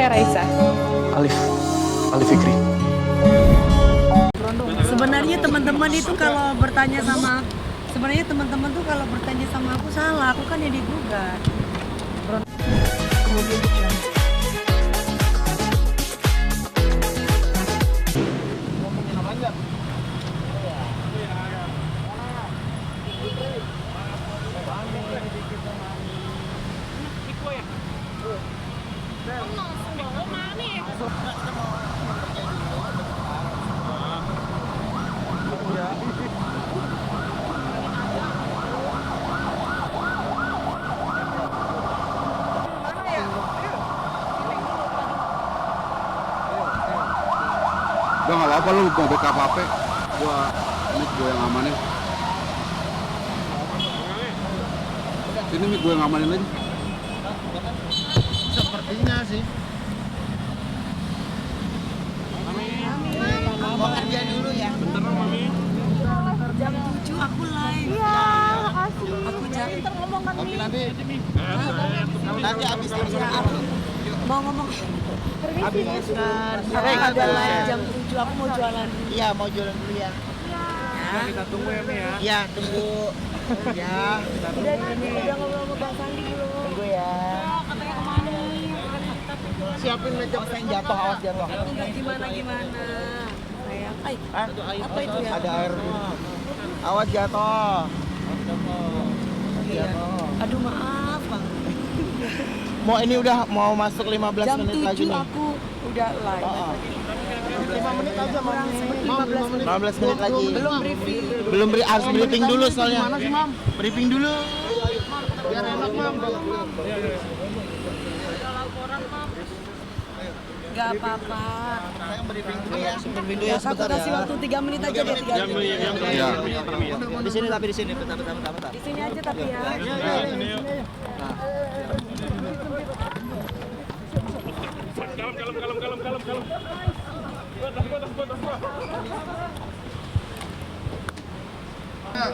saya Raisa. Alif Fikri. Sebenarnya teman-teman itu kalau bertanya sama aku salah, aku kan yang digugat. Udah nggak apa-apa lu mau backup apa? Gue yang amanin. Sini gue yang amanin aja. Sepertinya sih. Mau kerja dulu ya. Jam 7 aku live. Iya, makasih. Aku jam Oke, nanti habis kerja. mau ngomong Habis ada live jam 7 aku mau jualan. Iya, mau jualan dulu ya. Kita tunggu ya, Mi ya. Iya, tunggu. Ya, Udah ngobrol sama Bang Sandi belum? tunggu ya. Katanya kemana? Siapin meja yang jatuh, awas jatuh. Enggak gimana sayang. Apa itu ya? Ada air. Awas jatuh. Iya. Aduh maaf Bang. Mau ini udah mau masuk 15 Jam menit lagi 7 nih. aku udah live. 5 menit aja, Kurang 15 menit. 15 menit lagi. Belum briefing. Harus briefing dulu soalnya. Briefing dulu. Biar enak, Mam. Enggak apa-apa. Saya briefing dulu ya. Briefing dulu Ya, aku kasih waktu 3 menit aja deh, 3 menit. Iya. Di sini tapi di sini. Bentar. Di sini aja tapi ya. Kalem.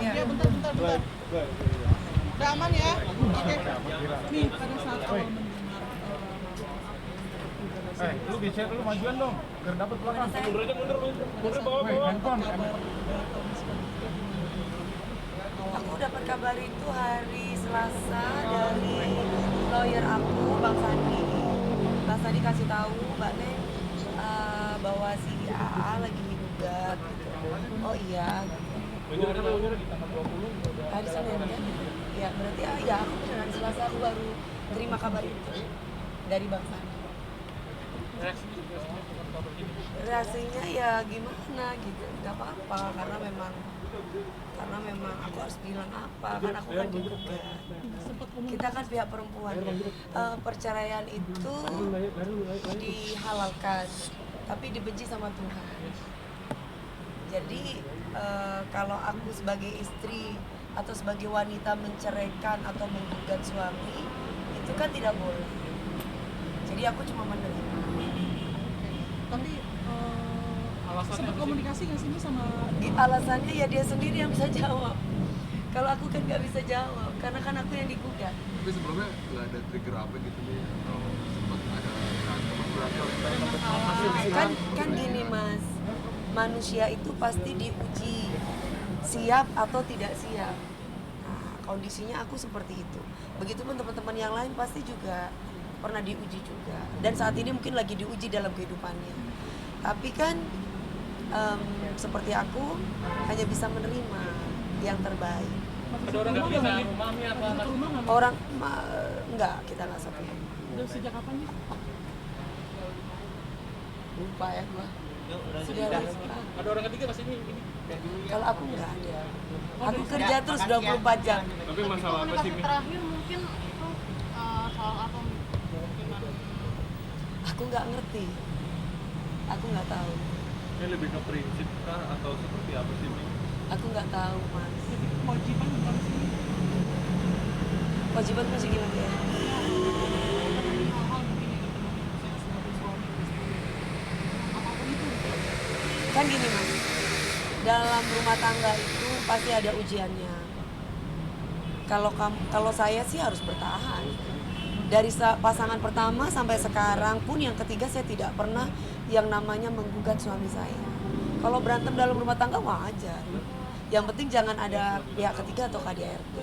Iya. Udah aman ya? Oke. Nih, pada saat awal Lu geser dulu majuan dong, biar dapat belakang. Mundur aja, mundur bawa. Handphone. aku dapat kabar itu hari Selasa dari lawyer aku, Bang Sandi. Bang Sandi kasih tahu Mbak Neng bahwa si AA lagi digugat. Oh iya. Hari Senin ya? Ya berarti ya aku hari Selasa aku baru terima kabar itu dari Bang Sandi. Reaksinya ya gimana gitu, nggak apa-apa karena memang aku harus bilang apa, kan aku kan digugat. Kita kan pihak perempuan. Perceraian itu dihalalkan tapi dibenci sama Tuhan. Jadi kalau aku sebagai istri atau sebagai wanita menceraikan atau menggugat suami itu kan tidak boleh. Jadi aku cuma menerima. Tapi sempat komunikasi nggak sih sama? Alasannya ya dia sendiri yang bisa jawab. Kalau aku kan nggak bisa jawab karena kan aku yang digugat. Tapi sebelumnya nggak ada trigger apa gitu nih? Sempat ada Kan gini Mas, manusia itu pasti diuji siap atau tidak siap. Nah, kondisinya aku seperti itu. Begitupun teman-teman yang lain pasti juga pernah diuji juga. Dan saat ini mungkin lagi diuji dalam kehidupannya. Tapi kan seperti aku hanya bisa menerima yang terbaik. Ada orang nggak bisa rumah Mi apa? Orang enggak, kita nggak satu rumah. Udah sejak kapan nih? Lupa ya gua. Sudah lupa. Ada orang ketiga pas ini. Kalau aku nggak ada. Aku kerja terus 24 jam. Tapi masalah apa sih Mi? Terakhir mungkin itu soal apa? Gimana? Aku nggak ngerti. Aku nggak tahu. Ini lebih ke prinsip kah atau seperti apa sih Mi? Aku nggak tahu Mas. Kewajiban bukan sih? Kewajiban masih gimana ya? Hal-hal begini gitu sebagai suami istri apapun itu. Kan gini Mas, dalam rumah tangga itu pasti ada ujiannya. Kalau saya sih harus bertahan. Dari pasangan pertama sampai sekarang pun yang ketiga saya tidak pernah yang namanya menggugat suami saya. Kalau berantem dalam rumah tangga wajar. Yang penting jangan ada pihak ketiga atau KDRT.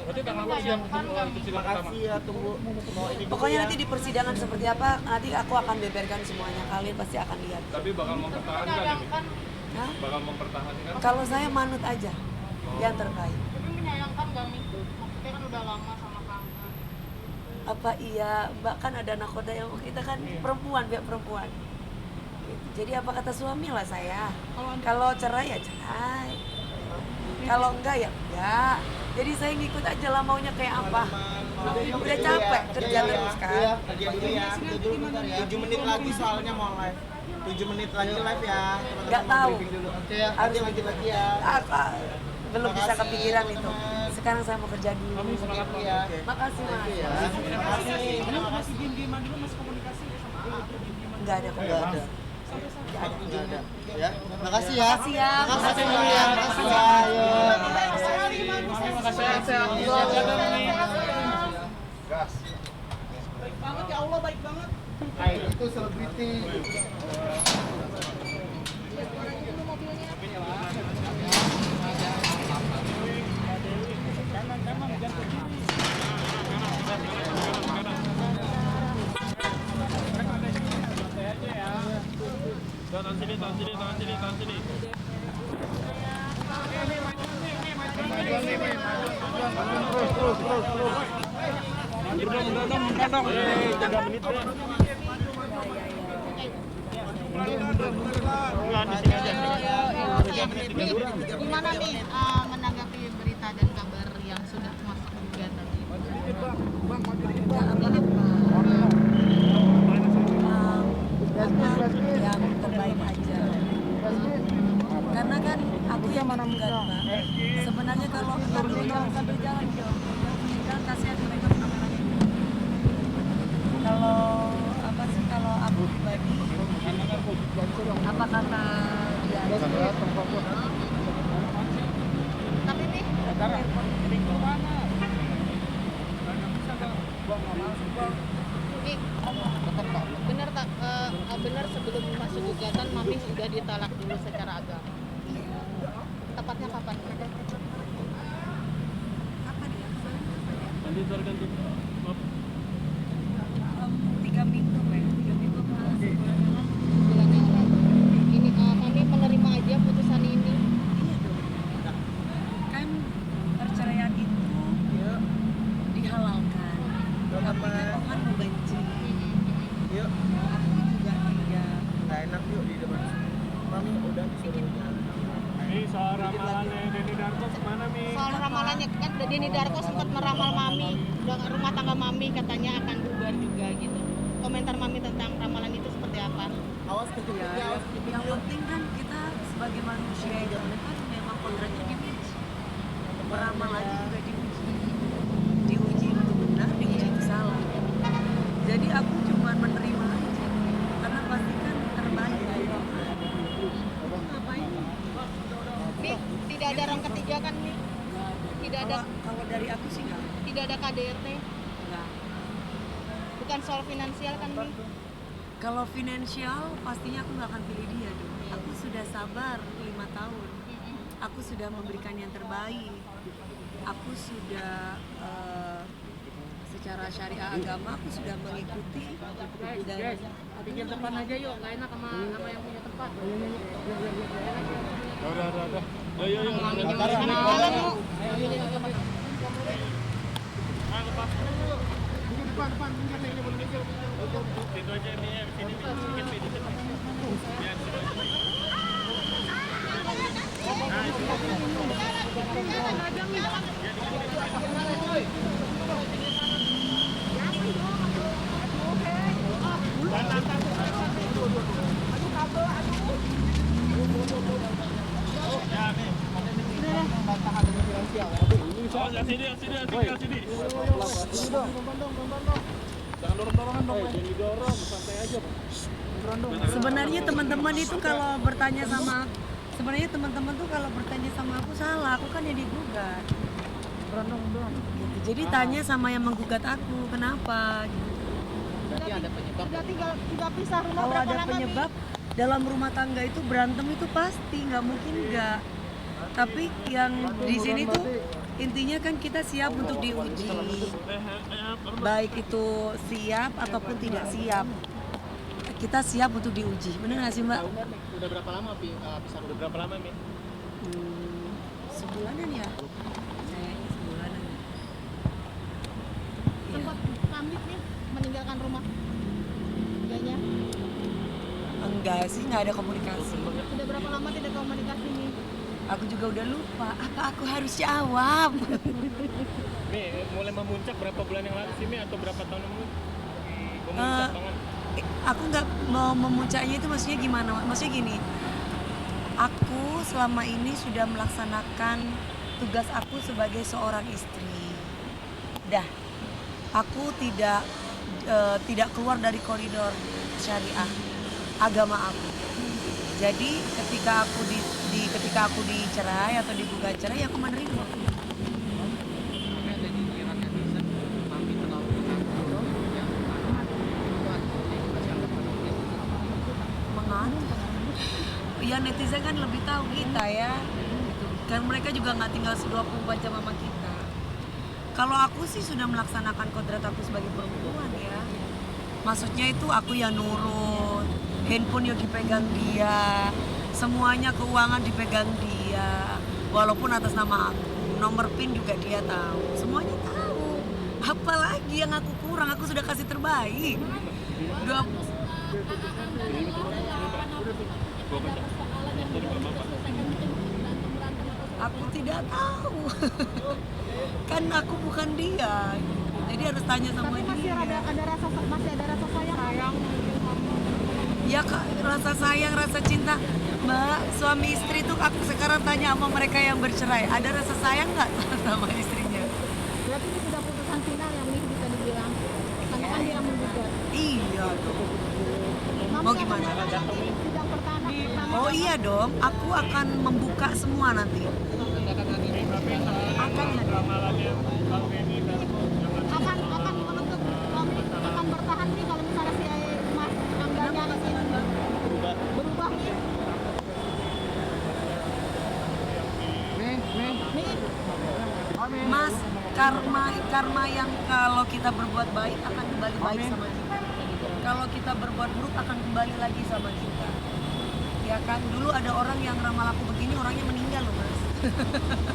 Berarti tanggal apa yang persidangan pertama? ya, tunggu. Pokoknya nanti di persidangan seperti apa, nanti aku akan beberkan semuanya. Kalian pasti akan lihat. Tapi bakal mempertahankan ini. Hah? Bakal mempertahankan. Kalau saya manut aja, yang terbaik. Tapi menyayangkan gak nih? Maksudnya kan udah lama sama kamu. Apa iya, Mbak kan ada nakoda yang kita kan perempuan, pihak perempuan. Jadi apa kata suami lah saya. Kalau cerai ya cerai. Kalau enggak ya enggak. Jadi saya ngikut aja lah maunya kayak apa. Udah capek kerja terus kan. Iya, kerja dulu ya. 7 menit lagi soalnya mau live. 7 menit lagi live ya. Teman-teman Nggak mau tahu. briefing dulu. Oke ya, nanti lanjut lagi ya. Belum bisa Makasih, kepikiran itu. teman-teman. Sekarang saya mau kerja dulu. Oke ya. Makasih Mas. Ya. Terima kasih. Terima kasih. Masih diem-dieman dulu, masih komunikasi ya sama aku, diem-dieman. Enggak ada Enggak ada. Enggak ada. Ya. Makasih ya. Makasih ya. Makasih ya. Makasih ya. Ayo. Gas. Baik banget ya Allah, baik banget. Itu selebriti. Tangan sini. Mundur dong. 3 menit deh. Gimana nih menanggapi berita dan kabar yang sudah masuk juga tadi? Yang terbaik aja. Karena kan aku yang menggugat Mbak. Sebenarnya kalau sambil jalan kan kasihan mereka lagi. Kalau apa sih kalau aku pribadi apa kata dia? Tapi nih, benar sebelum masuk gugatan Mami sudah ditolak dulu secara agama. Tepatnya kapan? Kapan ya? Nanti tergantung. 3 minggu ya. 3 minggu Bulan yang lalu. Ini Mami menerima aja putusan ini. Iya dong. Kan perceraian itu dihalalkan. Tapi kan orang membenci. Yuk. Aku juga tidak. Nggak enak yuk di depan. Mami udah disuruh jalan. Ini soal ramalannya Denny Darko kemana Mi? Soal ramalannya kan Denny Darko sempat meramal Mami, rumah tangga Mami katanya akan bubar juga gitu. Komentar Mami tentang ramalan itu seperti apa? Awas kejepit ya, awas kejepit. Yang penting kan kita sebagai manusia itu kan memang kodratnya diuji. Beramal aja juga diuji. Diuji itu benar, diuji itu salah. Jadi aku cuma menerima aja. Karena pasti kan terbaik dari Tuhan. Ngapain? Mi, tidak ada orang ketiga kan Mi? Tidak ada, Kalau dari aku sih enggak. tidak ada KDRT, Enggak. bukan soal finansial kan Mi? Kalau finansial pastinya aku nggak akan pilih dia dong. Aku sudah sabar 5 tahun. Aku sudah memberikan yang terbaik. Aku sudah secara syariah agama aku sudah mengikuti dan Bikin depan aja yuk, gak enak sama yang punya tempat. Udah. Yo. Malam yuk. Itu aja Mi, sini sedikit Mi. Biar sini. Jangan dorong-dorongan dong. Jangan didorong, santai aja. sebenarnya teman-teman itu kalau bertanya sama sebenarnya teman-teman tuh kalau bertanya sama aku salah, aku kan yang digugat. Gitu. Jadi tanya sama yang menggugat aku, kenapa? Gitu. Berarti ada penyebab. Berarti tidak pisah rumah Kalau berapa ada lama penyebab dalam rumah tangga itu berantem itu pasti, nggak mungkin nggak. Tapi yang di sini tuh intinya kan kita siap untuk diuji, baik itu siap ataupun tidak siap. Kita siap untuk diuji, benar nggak sih Mbak? Udah berapa lama pisah? Udah berapa lama Mi? Sebulanan ya? Kayaknya sebulanan. Iya. sempat pamit nih meninggalkan rumah? Kayaknya. Enggak sih, nggak ada komunikasi. Sudah berapa lama tidak komunikasi nih? Aku juga udah lupa, apa aku harus jawab? Mi, mulai memuncak berapa bulan yang lalu sih Mi atau berapa tahun yang lalu? Memuncak banget. Aku nggak mau memuncaknya itu maksudnya gimana? Maksudnya gini, aku selama ini sudah melaksanakan tugas aku sebagai seorang istri. Dah, aku tidak keluar dari koridor syariah agama aku. Jadi ketika aku dicerai atau digugat cerai, aku menerima. Mengantuk. Ya netizen kan lebih tahu kita ya. Kan mereka juga nggak tinggal 24 jam sama kita. Kalau aku sih sudah melaksanakan kodrat aku sebagai perempuan ya. Maksudnya itu aku yang nurut, handphone yang dipegang dia, semuanya keuangan dipegang dia, walaupun atas nama aku. Nomor PIN juga dia tahu, semuanya tahu. Apalagi yang aku kurang, aku sudah kasih terbaik. Aku tidak tahu. Kan aku bukan dia. Jadi harus tanya sama Tapi dia. masih ada rasa sayang. Ya Kak, rasa sayang, rasa cinta. Mbak, suami istri tuh aku sekarang tanya sama mereka yang bercerai, ada rasa sayang nggak sama istrinya? Berarti ini sudah putusan final yang ini bisa dibilang. Karena kan dia menggugat. Iya dong. Mami Mau akan gimana? datang nanti sidang pertama. Oh iya dong, aku akan membuka semua nanti. Akan ya. akan menuntut mami akan bertahan nih kalau misalnya si Mas Angganya ingin berubah nih. Mas, karma yang kalau kita berbuat baik akan kembali baik sama kita. Kalau kita berbuat buruk akan kembali lagi sama kita. Ya kan, dulu ada orang yang ramal aku begini, orangnya meninggal loh Mas.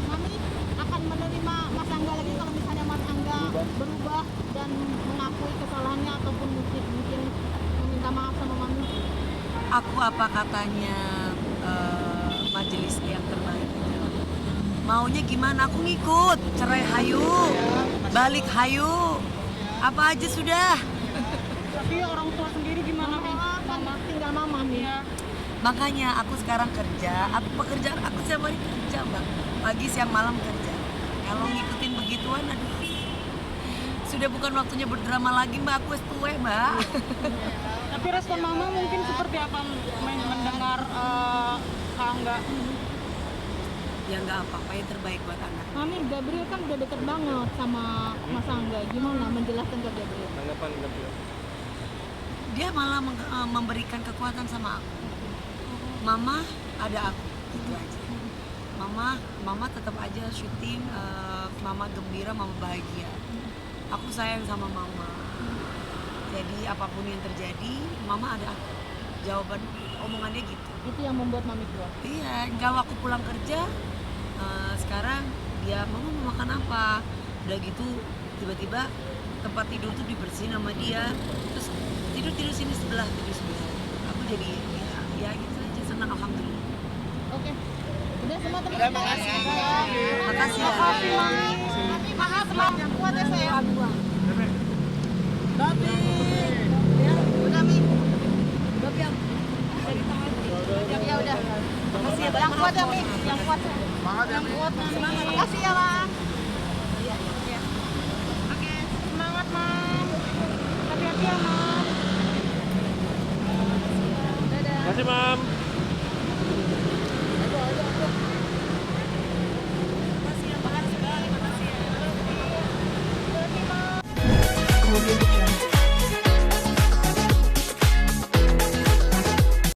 Mami akan menerima Mas Angga lagi kalau misalnya Mas Angga berubah dan mengakui kesalahannya ataupun mungkin meminta maaf sama Mami. Aku apa katanya majelis yang terbaik. Maunya gimana? Aku ngikut. Cerai hayu, balik hayu, apa aja sudah. Tapi orang tua sendiri gimana Mi? Kan tinggal Mama nih. Makanya aku sekarang kerja. Pekerjaan aku setiap hari kerja Mbak. Pagi siang malam kerja. Kalau ngikutin begituan, aduh. Sudah bukan waktunya berdrama lagi Mbak. Aku tua Mbak. Tapi respon Mama mungkin seperti apa mendengar Kak Angga? Ya nggak apa-apa, yang terbaik buat anak. Mami, Gabriel kan udah deket banget sama Mas Angga. Gimana menjelaskan ke Gabriel? Tanggapan Gabriel. Dia malah memberikan kekuatan sama aku. Mama ada aku, gitu aja. Mama tetap aja syuting, Mama gembira, Mama bahagia. Aku sayang sama Mama. Jadi apapun yang terjadi, Mama ada aku. Jawaban omongannya gitu. Itu yang membuat Mami kuat. Iya, kalau aku pulang kerja, sekarang dia Mama mau makan apa? Udah gitu tiba-tiba tempat tidur tuh dibersihin sama dia. Terus tidur sini sebelah. Aku jadi ya gitu aja, senang alhamdulillah. Oke. Udah semua teman-teman. Makasih ya. Makasih, Mami. Maaf, yang kuat ya sayang. Babi. Ya, udah Mi. Babi yang dari tangan. Ya udah. Makasih ya, Yang kuat ya Mi, yang kuat. Yang kuat Mami. Makasih ya, Mam. Iya. Oke, semangat Mam. Hati-hati ya Mam. Dadah. Terima kasih Mam.